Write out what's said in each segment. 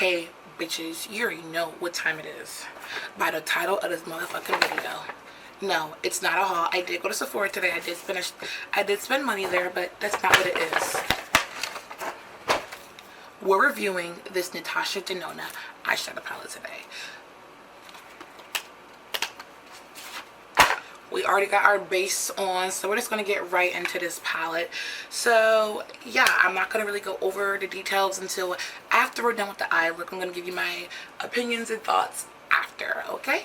Okay, bitches, you already know what time it is by the title of this motherfucking video. No, it's not a haul. I did go to Sephora today. I did spend money there, but that's not what it is. We're reviewing this Natasha Denona eyeshadow palette today. We already got our base on, so we're just going to get right into this palette. So yeah, I'm not going to really go over the details until after we're done with the eye look. I'm going to give you my opinions and thoughts after, okay?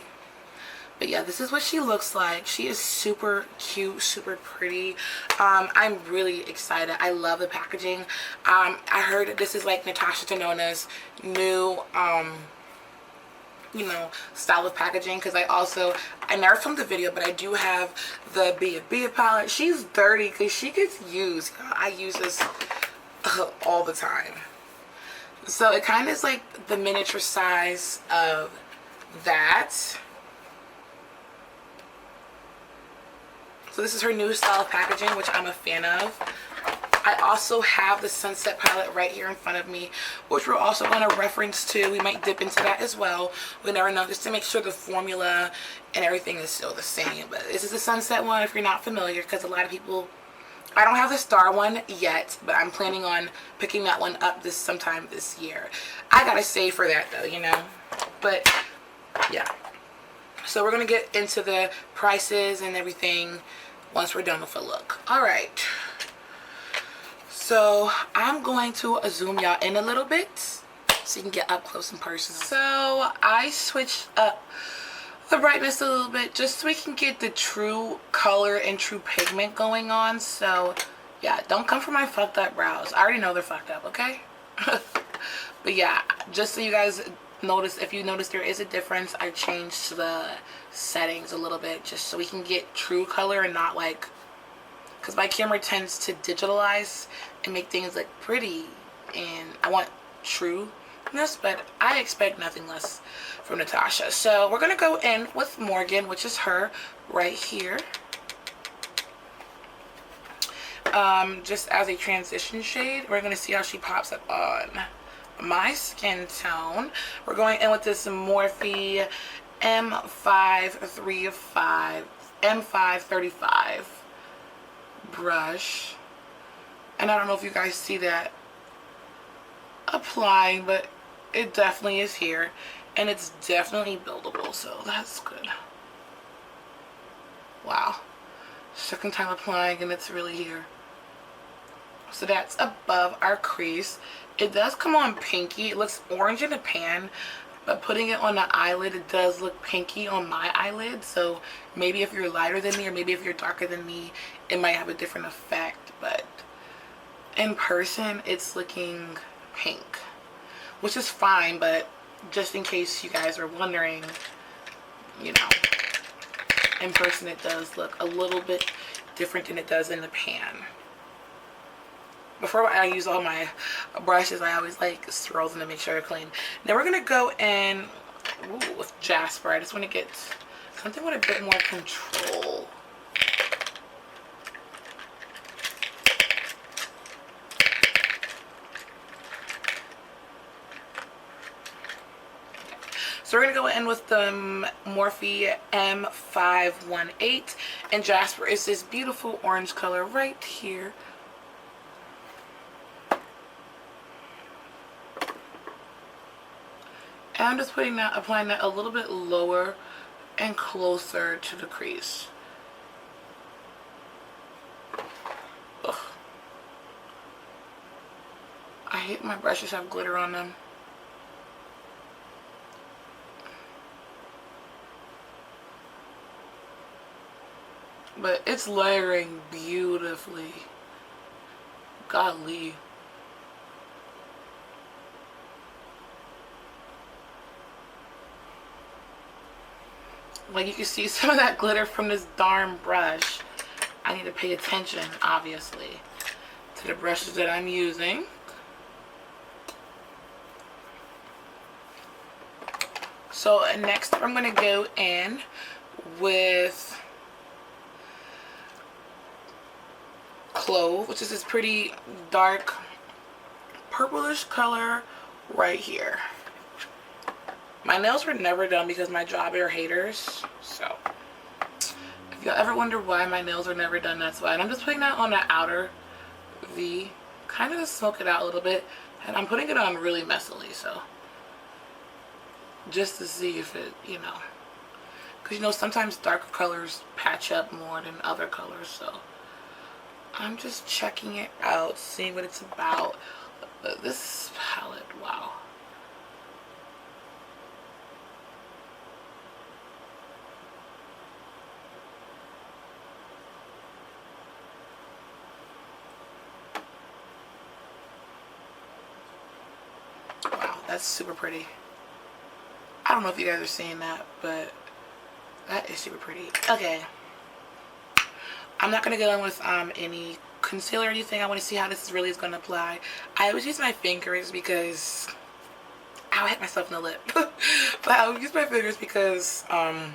But yeah, this is what she looks like. She is super cute, super pretty. I'm really excited. I love the packaging. I heard that this is like Natasha Denona's new you know, style of packaging, because I never filmed the video, but I do have the Be a palette. She's dirty because she gets used. I use this all the time. So it kind of is like the miniature size of that. So this is her new style of packaging, which I'm a fan of. I also have the Sunset palette right here in front of me, which we're also going to reference to. We might dip into that as well. We never know, just to make sure the formula and everything is still the same. But this is the Sunset one if you're not familiar, because a lot of people, I don't have the Star one yet, but I'm planning on picking that one up sometime this year. I gotta save for that though, you know. But yeah. So we're going to get into the prices and everything once we're done with the look. Alright. So I'm going to zoom y'all in a little bit so you can get up close and personal. So I switched up the brightness a little bit just so we can get the true color and true pigment going on. So yeah, don't come for my fucked up brows. I already know they're fucked up, okay? But yeah, just so you guys notice, if you notice there is a difference, I changed the settings a little bit just so we can get true color and not like, because my camera tends to digitalize and make things look pretty, and I want trueness, but I expect nothing less from Natasha. So we're gonna go in with Morgan, which is her right here, just as a transition shade. We're gonna see how she pops up on my skin tone. We're going in with this Morphe M535 brush, and I don't know if you guys see that applying, but it definitely is here, and it's definitely buildable, so that's good. Wow, second time applying and it's really here. So that's above our crease. It does come on pinky. It looks orange in the pan, but putting it on the eyelid, it does look pinky on my eyelid. So maybe if you're lighter than me, or maybe if you're darker than me, it might have a different effect. But in person, it's looking pink, which is fine. But just in case you guys are wondering, you know, in person it does look a little bit different than it does in the pan. Before I use all my brushes, I always like swirl them to make sure they're clean. Now we're gonna go in with Jasper. I just want to get something with a bit more control. So we're gonna go in with the Morphe M518, and Jasper is this beautiful orange color right here. And I'm just applying that a little bit lower and closer to the crease. Ugh. I hate my brushes have glitter on them. But it's layering beautifully. Golly. Like, you can see some of that glitter from this darn brush. I need to pay attention, obviously, to the brushes that I'm using. So next I'm going to go in with Clove, which is this pretty dark purplish color right here. My nails were never done because my job are haters. So if y'all ever wonder why my nails are never done, that's why. And I'm just putting that on the outer V, kind of to smoke it out a little bit. And I'm putting it on really messily, so just to see if it, you know, because you know sometimes darker colors patch up more than other colors. So I'm just checking it out, seeing what it's about. This palette, wow. Wow, that's super pretty. I don't know if you guys are seeing that, but that is super pretty. Okay. I'm not going to go in with any concealer or anything. I want to see how this really is going to apply. I always use my fingers because I'll hit myself in the lip. But I'll use my fingers because I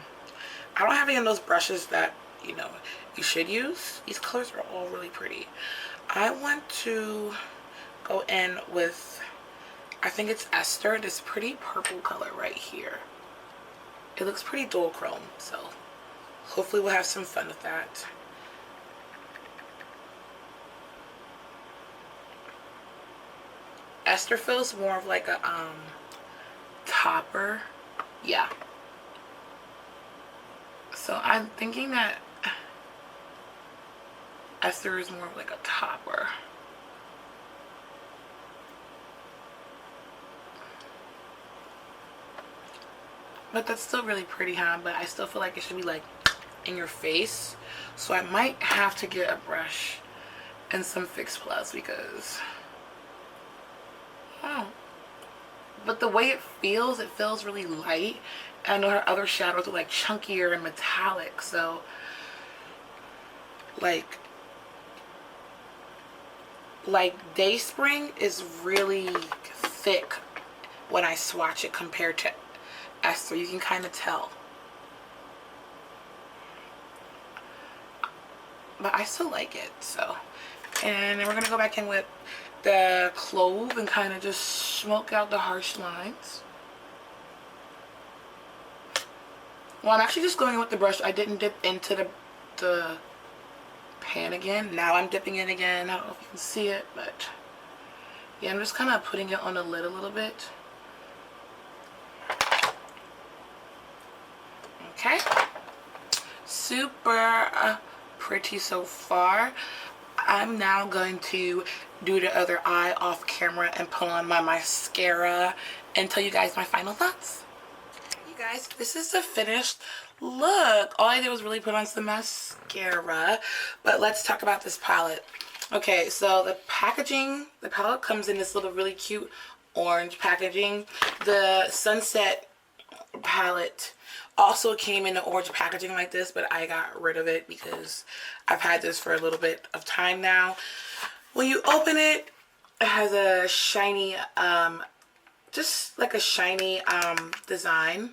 don't have any of those brushes that, you know, you should use. These colors are all really pretty. I want to go in with, I think it's Esther, this pretty purple color right here. It looks pretty dual chrome, so hopefully we'll have some fun with that. Esther feels more of like a topper. Yeah. So I'm thinking that Esther is more of like a topper. But that's still really pretty, huh? But I still feel like it should be like in your face. So I might have to get a brush and some Fix Plus because, oh. But the way it feels really light. I know her other shadows are like chunkier and metallic. So like Day Spring is really thick when I swatch it compared to Esther. You can kind of tell. But I still like it, so. And then we're going to go back in with the Clove and kind of just smoke out the harsh lines. Well, I'm actually just going with the brush. I didn't dip into the pan again. Now I'm dipping in again. I don't know if you can see it, but yeah, I'm just kind of putting it on the lid a little bit. Okay. Super pretty so far. I'm now going to do the other eye off camera and put on my mascara and tell you guys my final thoughts. You guys, this is the finished look. All I did was really put on some mascara, but let's talk about this palette. Okay, so the packaging, the palette comes in this little really cute orange packaging. The Sunset palette also came in the orange packaging like this, but I got rid of it because I've had this for a little bit of time now. When you open it, it has a shiny, just like a shiny design.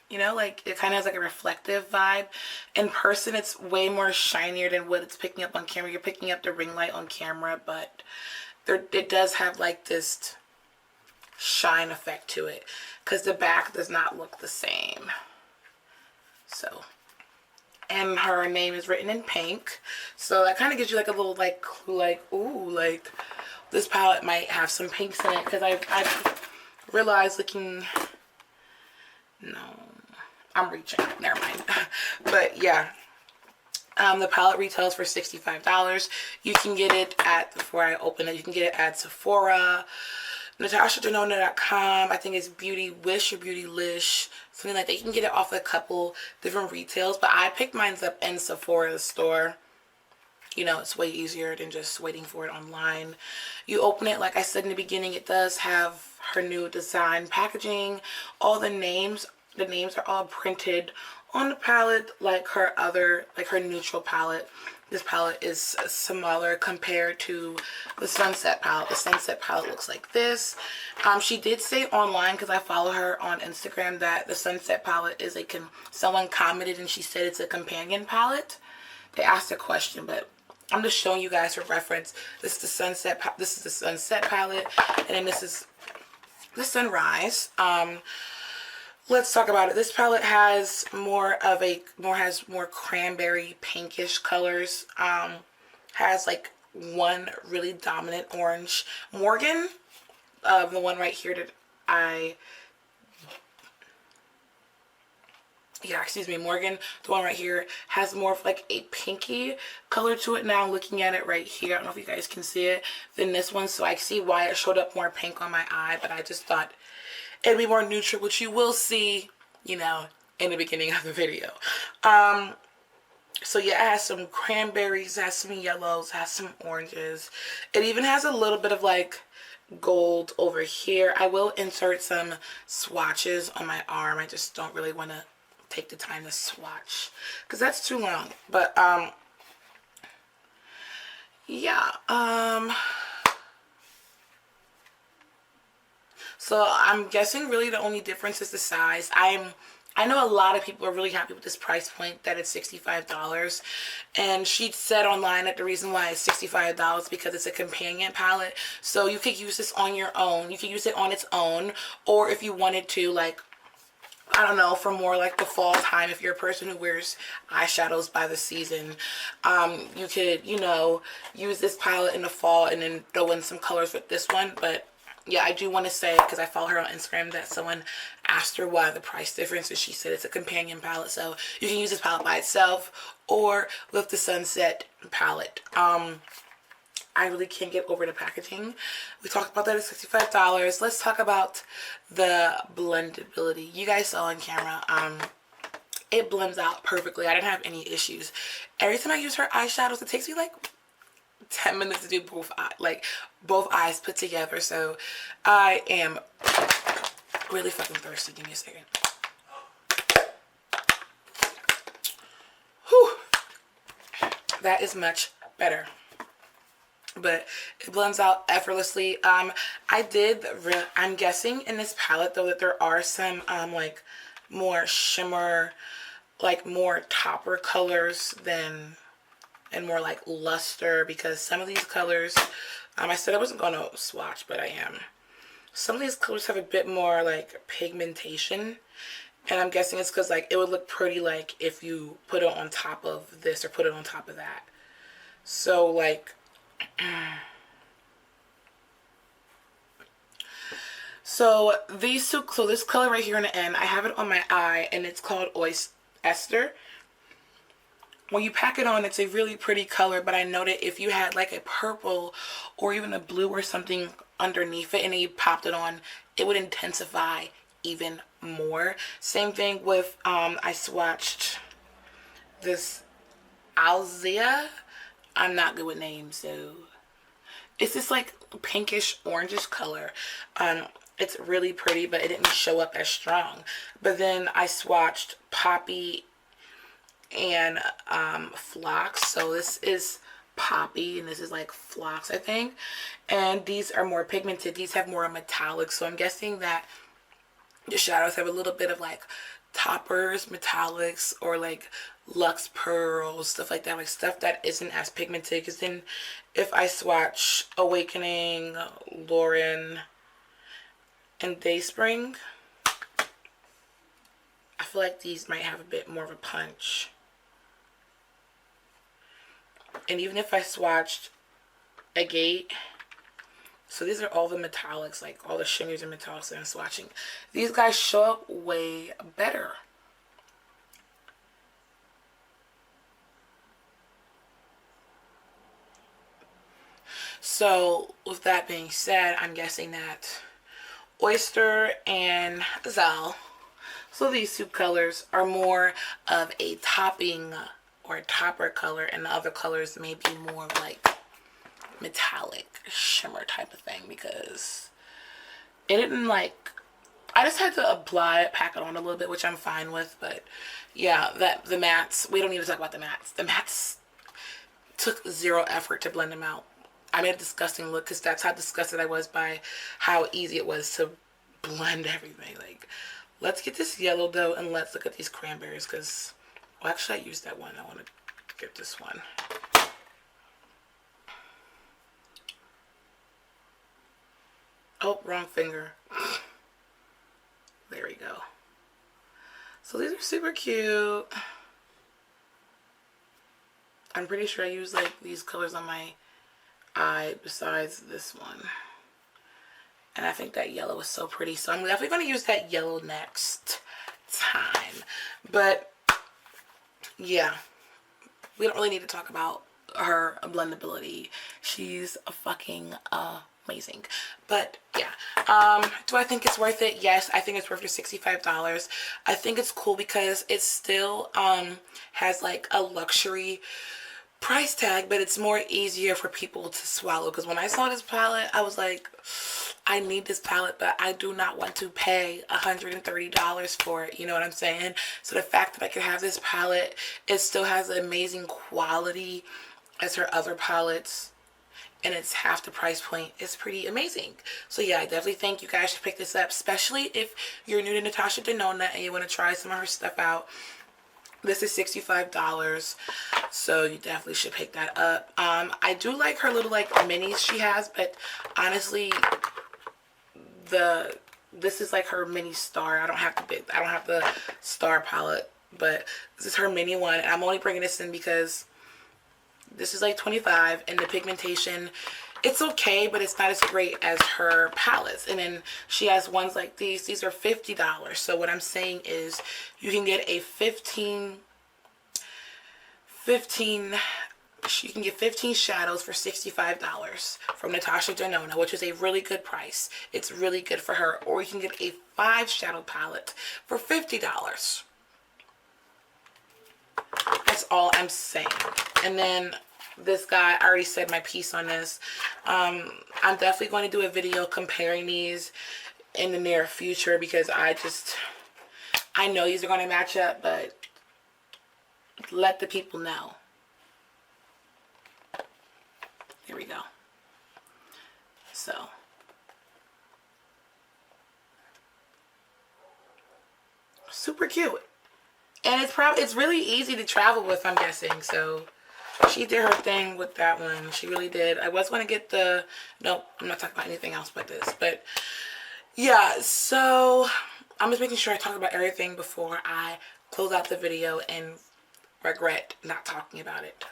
You know, like it kind of has like a reflective vibe. In person, it's way more shinier than what it's picking up on camera. You're picking up the ring light on camera, but it does have like this shine effect to it because the back does not look the same. So, and her name is written in pink, so that kind of gives you like a little like clue, like, ooh, like this palette might have some pinks in it, because I've realized looking, no, I'm reaching, never mind. But yeah, the palette retails for $65. You can get it at, before I open it, you can get it at Sephora, Natasha, Denona.com. I think it's Beauty Wish or Beauty Lish, something like that. You can get it off a couple different retails, but I picked mine up in Sephora store. You know, it's way easier than just waiting for it online. You open it, like I said in the beginning, it does have her new design packaging. All the names are all printed on the palette like her other, like her neutral palette. This palette is smaller compared to the Sunset palette. The Sunset palette looks like this. She did say online, because I follow her on Instagram, that the Sunset palette is someone commented and she said it's a companion palette. They asked a question, but I'm just showing you guys for reference. This is the Sunset palette, and then this is the Sunrise. let's talk about it. This palette has more cranberry pinkish colors. Has like one really dominant orange. Morgan, the one right here that I excuse me, Morgan, the one right here, has more of like a pinky color to it. Now looking at it right here, I don't know if you guys can see it, than this one, so I see why it showed up more pink on my eye, but I just thought it'd be more neutral, which you will see, you know, in the beginning of the video. So yeah, it has some cranberries, it has some yellows, it has some oranges. It even has a little bit of like gold over here. I will insert some swatches on my arm. I just don't really want to take the time to swatch because that's too long. But yeah, so I'm guessing really the only difference is the size. I know a lot of people are really happy with this price point, that it's $65. And she said online that the reason why it's $65 because it's a companion palette. So you could use this on your own. You could use it on its own. Or if you wanted to, like, I don't know, for more like the fall time, if you're a person who wears eyeshadows by the season, you could, you know, use this palette in the fall and then throw in some colors with this one. But yeah, I do want to say, because I follow her on Instagram, that someone asked her why the price difference, and she said it's a companion palette, so you can use this palette by itself or with the Sunset palette. I really can't get over the packaging. We talked about that at $65. Let's talk about the blendability. You guys saw on camera, it blends out perfectly. I didn't have any issues. Every time I use her eyeshadows, it takes me like 10 minutes to do both eyes put together. So I am really fucking thirsty. Give me a second. Whew. That is much better. But it blends out effortlessly. I'm guessing in this palette though that there are some like more shimmer, like more topper colors than, and more like luster, because some of these colors, I said I wasn't going to swatch, but I am. Some of these colors have a bit more like pigmentation, and I'm guessing it's because like it would look pretty like if you put it on top of this or put it on top of that. So like so these two, so this color right here in the end, I have it on my eye and it's called Oyster. When you pack it on, it's a really pretty color, but I know that if you had like a purple or even a blue or something underneath it and you popped it on, it would intensify even more. Same thing with, I swatched this Alzea. I'm not good with names, so it's this like pinkish orangish color. It's really pretty, but it didn't show up as strong. But then I swatched Poppy and Phlox. So this is Poppy and this is like Phlox, I think. And these are more pigmented. These have more metallic. So I'm guessing that the shadows have a little bit of like toppers, metallics, or like luxe pearls, stuff like that, like stuff that isn't as pigmented. Because then if I swatch Awakening, Lauren, and Dayspring, I feel like these might have a bit more of a punch. And even if I swatched Agate, so these are all the metallics, like all the shimmers and metallics that I'm swatching. These guys show up way better. So with that being said, I'm guessing that Oyster and Zal, so these two colors are more of a topping or a topper color, and the other colors may be more of like metallic shimmer type of thing, because it didn't like, I just had to apply it, pack it on a little bit, which I'm fine with. But yeah, that the mattes, we don't need to talk about the mattes. The mattes took zero effort to blend them out. I made a disgusting look because that's how disgusted I was by how easy it was to blend everything. Like, let's get this yellow though, and let's look at these cranberries, because, well, actually I used that one. I want to get this one. Oh, wrong finger. There we go. So these are super cute. I'm pretty sure I use like these colors on my eye besides this one. And I think that yellow is so pretty. So I'm definitely going to use that yellow next time. But yeah, we don't really need to talk about her blendability. She's a fucking amazing. But yeah, do I think it's worth it? Yes, I think it's worth your $65. I think it's cool because it still has like a luxury price tag, but it's more easier for people to swallow. Because when I saw this palette, I was like, I need this palette, but I do not want to pay $130 for it. You know what I'm saying? So the fact that I can have this palette, it still has amazing quality as her other palettes, and it's half the price point, is pretty amazing. So yeah, I definitely think you guys should pick this up, especially if you're new to Natasha Denona and you want to try some of her stuff out. This is $65, so you definitely should pick that up. I do like her little like minis she has, but honestly, this is like her mini star. I don't have the star palette, but this is her mini one, and I'm only bringing this in because this is like $25, and the pigmentation, it's okay, but it's not as great as her palettes. And then she has ones like these. These are $50. So what I'm saying is you can get a 15 you can get 15 shadows for $65 from Natasha Denona, which is a really good price. It's really good for her. Or you can get a 5 shadow palette for $50. That's all I'm saying. And then this guy, I already said my piece on this. I'm definitely going to do a video comparing these in the near future because I know these are going to match up, but let the people know. Here we go. So super cute, and it's really easy to travel with, I'm guessing. So she did her thing with that one. She really did. I was going to get the, nope, I'm not talking about anything else but this. But yeah, so I'm just making sure I talk about everything before I close out the video and regret not talking about it.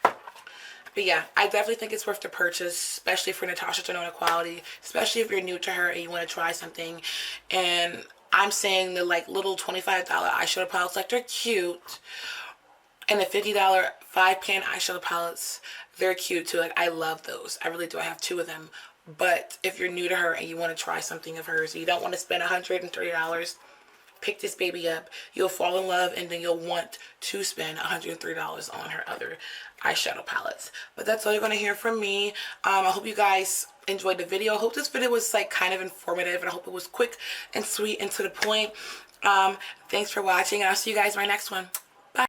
But yeah, I definitely think it's worth the purchase, especially for Natasha Denona quality, especially if you're new to her and you want to try something. And I'm saying the like little $25 eyeshadow palettes, like they're cute. And the $50 5-pan eyeshadow palettes, they're cute too. Like, I love those. I really do. I have 2 of them. But if you're new to her and you want to try something of hers, and you don't want to spend $130, pick this baby up. You'll fall in love, and then you'll want to spend $103 on her other eyeshadow palettes. But that's all you're going to hear from me. I hope you guys enjoyed the video. I hope this video was like kind of informative, and I hope it was quick and sweet and to the point. Thanks for watching, and I'll see you guys in my next one.